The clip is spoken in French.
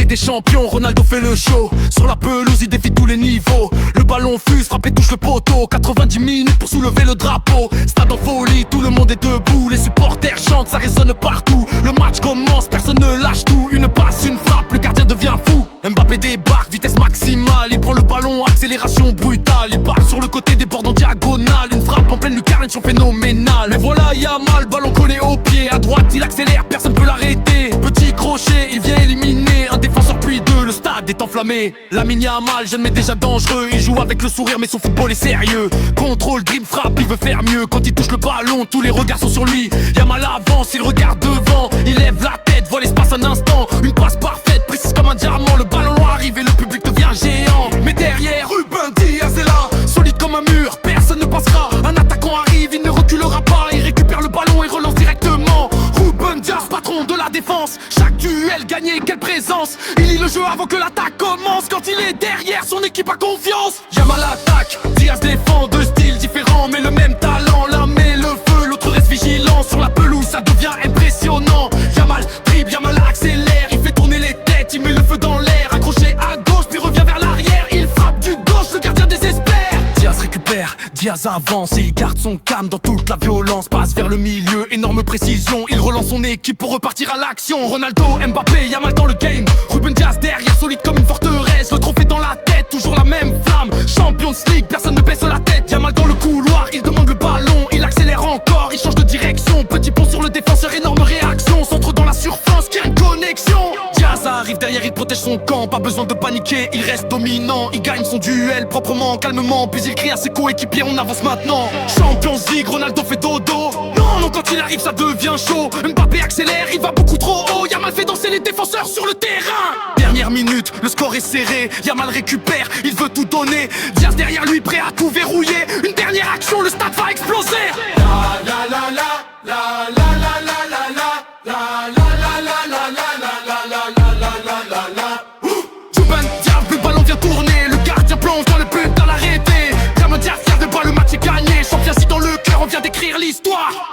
triplé des champions, Ronaldo fait le show. Sur la pelouse il défie tous les niveaux. Le ballon fuse, frappe et touche le poteau. 90 minutes pour soulever le drapeau. Stade en folie, tout le monde est debout. Les supporters chantent, ça résonne partout. Le match commence, personne ne lâche tout. Une passe, une frappe, le gardien devient fou. Mbappé débarque, vitesse maximale. Il prend le ballon, accélération brutale. Il part sur le côté des bords en diagonale. Une frappe en pleine lucarne, une phénoménale. Mais voilà, Yamal, ballon collé au pied. À droite, il accélère, personne peut l'arrêter. Petit crochet, il vient éliminer un défenseur puis deux, le stade est enflammé. Lamine Yamal, jeune mais déjà dangereux. Il joue avec le sourire mais son football est sérieux. Contrôle, dribble, frappe, il veut faire mieux. Quand il touche le ballon, tous les regards sont sur lui. Yamal avance, il regarde devant. Il lève la tête, voit l'espace un instant. Une passe parfaite, précise comme un diamant. Le ballon arrive et le public devient géant. Mais derrière, Ruben Diaz est là, solide comme un mur, personne ne passera. Un attaquant arrive, il ne reculera pas. Il récupère le ballon et relance directement. Ruben Diaz, patron de la défense. Chaque duel gagné, quelle présence. Il lit le jeu avant que l'attaque commence. Quand il est derrière, son équipe a confiance. Yamal attaque, Diaz défend, deux styles différents mais le même talent. L'un met le feu, l'autre reste vigilant. Sur la pelouse, ça devient impressionnant. Yamal dribble, Yamal accélère. Il fait tourner les têtes, il met le feu dans l'air. Accroché à gauche, puis revient vers l'arrière. Il frappe du gauche, le gardien désespère. Diaz récupère, Diaz avance et il garde son calme dans toute la violence. Passe vers le milieu, énorme précision. Il relance son équipe pour repartir à l'action. Ronaldo, Mbappé, Yamal dans le game. Ruben Diaz derrière, solide comme une forteresse. Le trophée dans la tête, toujours la même flamme. Champions League, personne ne baisse la tête. Yamal dans le couloir, il demande le ballon. Il accélère encore, il change de direction. Petit pont sur le défenseur, énorme réaction. Centre dans la surface, qui a une connexion. Diaz arrive derrière, il protège son camp. Pas besoin de paniquer, il reste dominant. Il gagne son duel proprement, calmement. Puis il crie à ses coéquipiers, on avance maintenant. Champions League, Ronaldo fait dodo. Non, non, quand il arrive ça devient chaud. Mbappé accélère, il va beaucoup trop haut. Yamal fait danser les défenseurs sur le terrain. Dernière minute, le score est serré. Yamal récupère, il veut tout donner. Diaz derrière lui, prêt à tout verrouiller. Une dernière action, le stade va exploser. La la la la, la la la la la la, la la la la la la la la la la la la. Ruben Diaz, le ballon vient tourner. Le gardien plonge dans le but à l'arrêté. Diaz fier de pas, le match est gagné. Champion si dans le cœur, on vient d'écrire l'histoire.